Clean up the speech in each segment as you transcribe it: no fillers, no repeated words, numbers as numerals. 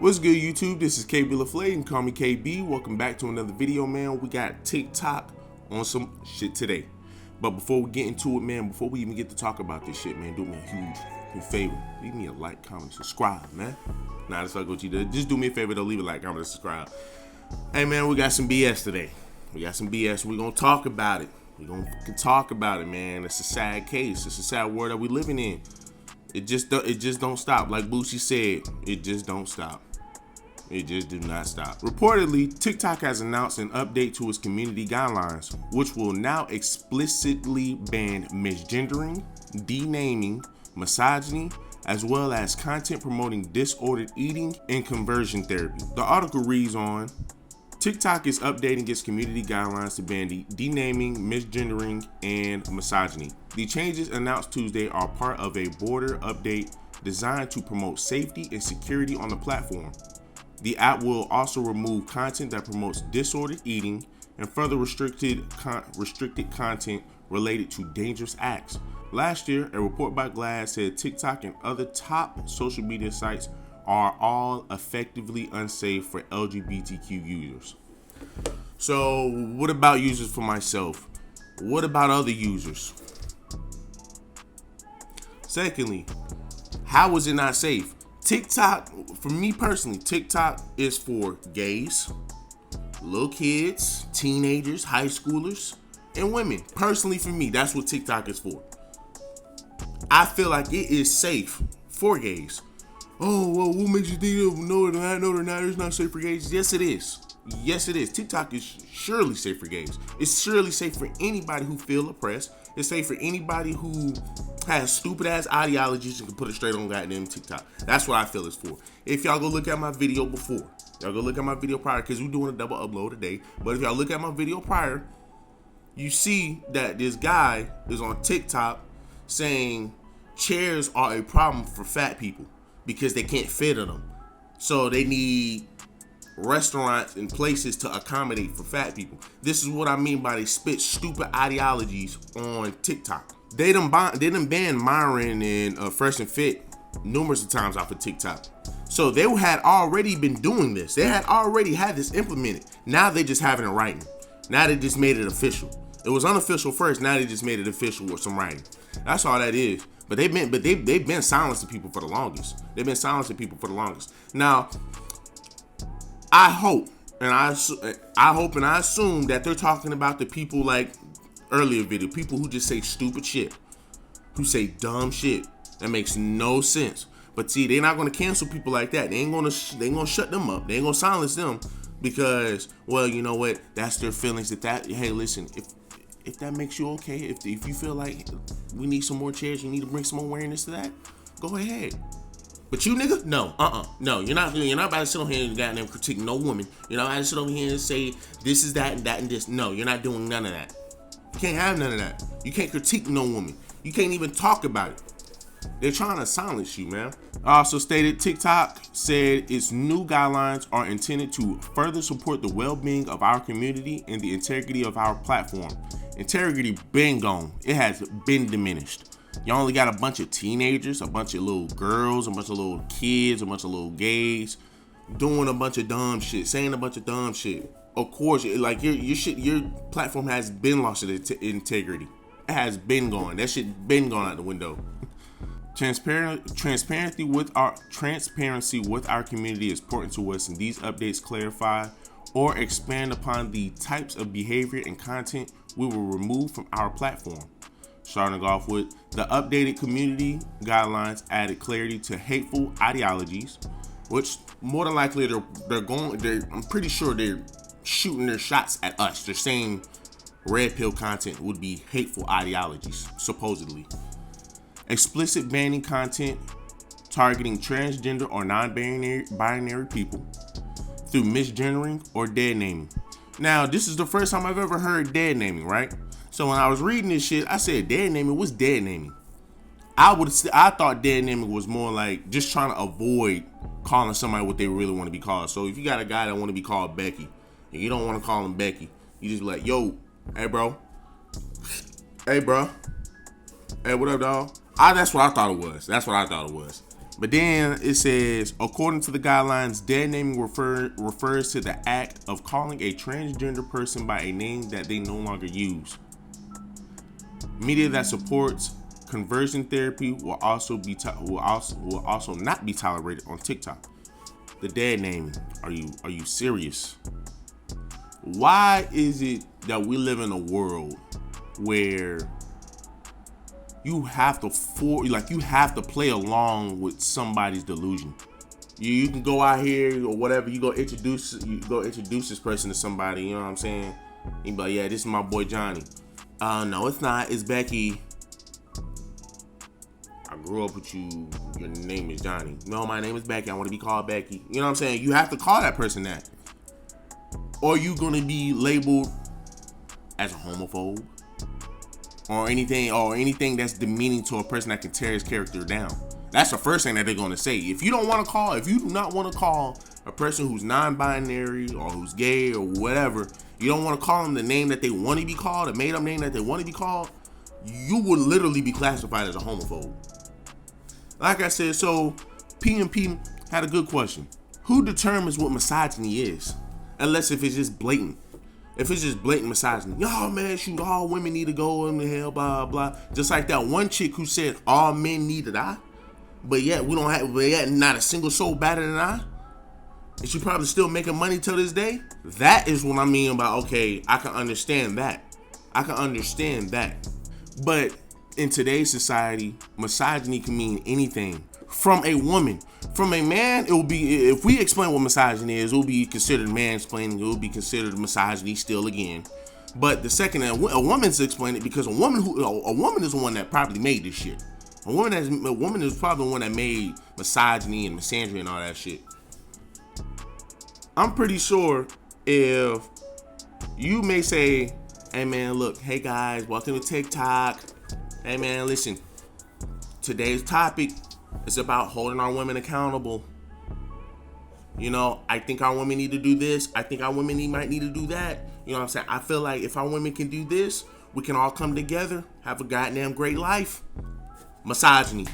What's good, YouTube? This is KB LaFlay. You can call me KB. Welcome back to another video, man. We got TikTok on some shit today. But before we get into it, man, before we even get to talk about this shit, man, do me a huge favor. Leave me a like, comment, subscribe, man. Nah, that's not what you do. Just do me a favor, though. Leave a like, comment, and subscribe. Hey, man, we got some BS today. We got some BS. We're going to talk about it. We're going to talk about it, man. It's a sad case. It's a sad world that we living in. It just don't stop. Like Boosie said, it just don't stop. It just do not stop. Reportedly, TikTok has announced an update to its community guidelines, which will now explicitly ban misgendering, denaming, misogyny, as well as content promoting disordered eating and conversion therapy. The article reads on, TikTok is updating its community guidelines to ban denaming, misgendering, and misogyny. The changes announced Tuesday are part of a broader update designed to promote safety and security on the platform. The app will also remove content that promotes disordered eating and further restricted content related to dangerous acts. Last year, a report by Glass said TikTok and other top social media sites are all effectively unsafe for LGBTQ users. So, what about users for myself? What about other users? Secondly, how is it not safe? TikTok, for me personally, TikTok is for gays, little kids, teenagers, high schoolers, and women. Personally, for me, that's what TikTok is for. I feel like it is safe for gays. Oh, well, what makes you think no, they're not, it's not safe for gays? Yes, it is. Yes, it is. TikTok is surely safe for gays. It's surely safe for anybody who feel oppressed. It's safe for anybody who has stupid ass ideologies and can put it straight on goddamn TikTok. That's what I feel it's for. If y'all go look at my video before, y'all go look at my video prior, because we're doing a double upload today. But if y'all look at my video prior, you see that this guy is on TikTok saying chairs are a problem for fat people because they can't fit in them. So they need restaurants and places to accommodate for fat people. This is what I mean by they spit stupid ideologies on TikTok. They done ban Myron and Fresh and Fit numerous of times off of TikTok. So they had already been doing this. They had already had this implemented. Now they just have it in writing. Now they just made it official. It was unofficial first. Now they just made it official with some writing. That's all that is. But they've been silencing people for the longest. They've been silencing people for the longest. Now, I hope and I assume that they're talking about the people like earlier video, people who just say stupid shit, who say dumb shit that makes no sense. But see, they're not gonna cancel people like that. They ain't gonna shut them up. They ain't gonna silence them because, well, you know what? That's their feelings. Hey, listen, if that makes you okay, if you feel like we need some more chairs, you need to bring some awareness to that, go ahead. But you nigga, no, no, you're not about to sit on here and goddamn critique no woman. You're not about to sit over here and say this is that and that and this. No, you're not doing none of that. You can't have none of that. You can't critique no woman. You can't even talk about it. They're trying to silence you, man. Also stated, TikTok said its new guidelines are intended to further support the well-being of our community and the integrity of our platform. Integrity been gone. It has been diminished. You only got a bunch of teenagers, a bunch of little girls, a bunch of little kids, a bunch of little gays doing a bunch of dumb shit, saying a bunch of dumb shit. Of course, like your platform has been lost its integrity. It has been gone. That shit been gone out the window. Transparency with our community is important to us, and these updates clarify or expand upon the types of behavior and content we will remove from our platform. Starting off with the updated community guidelines added clarity to hateful ideologies, which more than likely I'm pretty sure they're shooting their shots at us. They're saying red pill content would be hateful ideologies, supposedly. Explicit banning content targeting transgender or non-binary people through misgendering or dead naming. Now, this is the first time I've ever heard dead naming, right? So when I was reading this shit, I said dead naming. What's dead naming? I thought dead naming was more like just trying to avoid calling somebody what they really want to be called. So if you got a guy that want to be called Becky and you don't want to call him Becky, you just be like, yo, hey bro, hey what up, dog? That's what I thought it was. But then it says, according to the guidelines, dead naming refers to the act of calling a transgender person by a name that they no longer use. Media that supports conversion therapy will also not be tolerated on TikTok. The dead naming. Are you serious? Why is it that we live in a world where you have to play along with somebody's delusion? You can go out here or whatever, you go introduce this person to somebody, you know what I'm saying? You be like, yeah, this is my boy Johnny. No, it's not. It's Becky. I grew up with you. Your name is Johnny. No, my name is Becky. I want to be called Becky. You know what I'm saying? You have to call that person that. Or you going to be labeled as a homophobe or anything that's demeaning to a person that can tear his character down. That's the first thing that they're going to say. If you do not want to call a person who's non-binary or who's gay or whatever, you don't want to call them the name that they want to be called, a made-up name that they want to be called, you would literally be classified as a homophobe. Like I said, so P&P had a good question. Who determines what misogyny is? Unless if it's just blatant. If it's just blatant misogyny. Yo, man, shoot, all women need to go in the hell, blah, blah. Just like that one chick who said all men need to die. But yet not a single soul better than I. And she probably still making money till this day. That is what I mean about, okay, I can understand that. But in today's society, misogyny can mean anything. From a woman. From a man, it will be, if we explain what misogyny is, it will be considered mansplaining. It will be considered misogyny still again. But the second a woman's explain it, because a woman is the one that probably made this shit. A woman is probably the one that made misogyny and misandry and all that shit. I'm pretty sure if you may say, hey man, look, hey guys, welcome to TikTok. Hey man, listen, today's topic is about holding our women accountable. You know, I think our women need to do this. I think our women might need to do that. You know what I'm saying? I feel like if our women can do this, we can all come together, have a goddamn great life. Misogyny.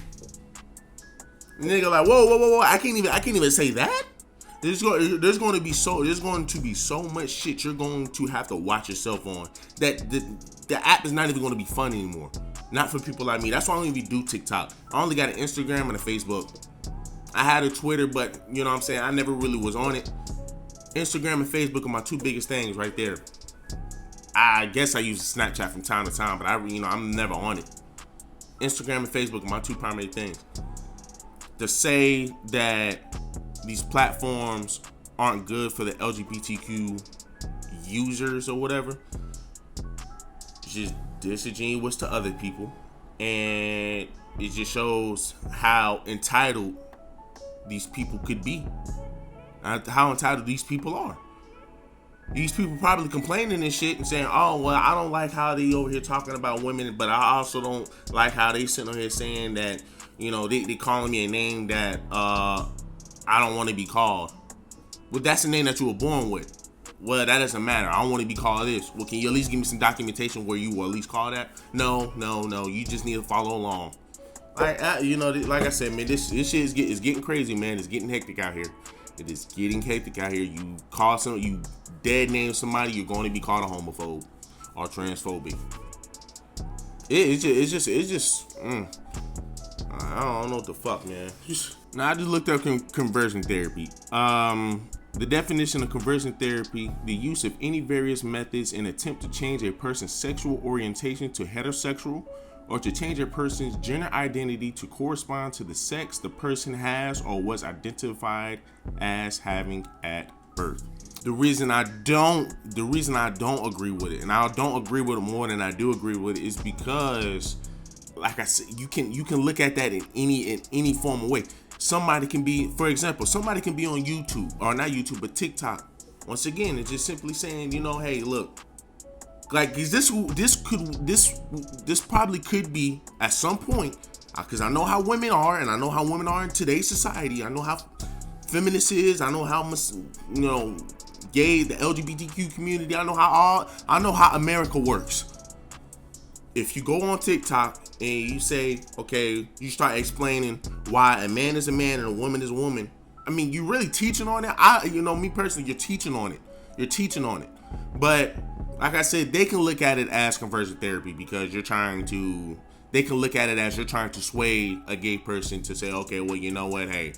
Nigga like, whoa, I can't even say that. There's going to be so much shit you're going to have to watch yourself on that the app is not even going to be fun anymore. Not for people like me. That's why I don't even do TikTok. I only got an Instagram and a Facebook. I had a Twitter, but you know what I'm saying, I never really was on it. Instagram and Facebook are my two biggest things right there. I guess I use Snapchat from time to time, but I'm never on it. Instagram and Facebook are my two primary things. To say that these platforms aren't good for the LGBTQ users or whatever, it's just disingenuous to other people, and it just shows how entitled these people could be, how entitled these people are. These people probably complaining and shit and saying, oh, well, I don't like how they over here talking about women, but I also don't like how they sitting over here saying that, you know, they calling me a name that I don't want to be called. Well, that's the name that you were born with. Well, that doesn't matter. I don't want to be called this. Well, can you at least give me some documentation where you were at least called that? No. You just need to follow along. Like I said, man, this shit is getting crazy, man. It's getting hectic out here. It is getting hectic out here. You dead name somebody, you're going to be called a homophobe or transphobic. It's just. I don't know what the fuck, man. Now I just looked up conversion therapy. The definition of conversion therapy: the use of any various methods in attempt to change a person's sexual orientation to heterosexual, or to change a person's gender identity to correspond to the sex the person has or was identified as having at birth. The reason I don't agree with it, and I don't agree with it more than I do agree with it, is because, like I said, you can look at that in any form of way. Somebody can be, for example, on YouTube, or not YouTube, but TikTok. Once again, it's just simply saying, hey, look, like this probably could be at some point, because I know how women are, and I know how women are in today's society. I know how feminist is. I know how much, gay, the LGBTQ community. I know how America works. If you go on TikTok and you say, okay, you start explaining why a man is a man and a woman is a woman. I mean, you really teaching on it. Me personally, you're teaching on it. You're teaching on it. But like I said, they can look at it as conversion therapy because they can look at it as you're trying to sway a gay person to say, okay, well, you know what, hey,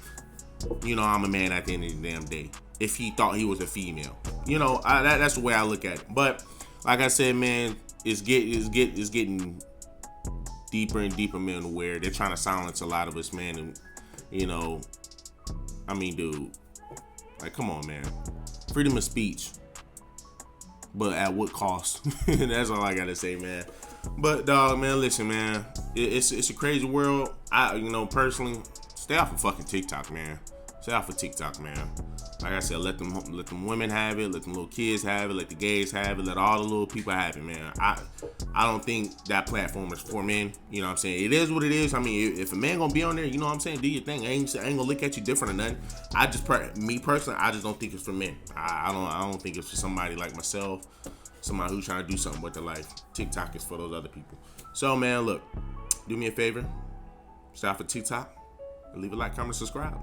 I'm a man at the end of the damn day. If he thought he was a female, that's the way I look at it. But like I said, man, it's getting deeper and deeper, man, where they're trying to silence a lot of us, man. And dude, like, come on, man, freedom of speech, but at what cost? That's all I gotta say, man. But dog, man, listen, man, it's a crazy world. Personally, stay off of fucking TikTok, man. Stay off of TikTok, man. Like I said, let them women have it, let them little kids have it, let the gays have it, let all the little people have it, man. I don't think that platform is for men. You know what I'm saying? It is what it is. I mean, if a man gonna be on there, you know what I'm saying, do your thing. I ain't gonna look at you different or nothing. Me personally, I just don't think it's for men. I don't think it's for somebody like myself, somebody who's trying to do something with their life. TikTok is for those other people. So, man, look, do me a favor, stay off of TikTok, and leave a like, comment, subscribe.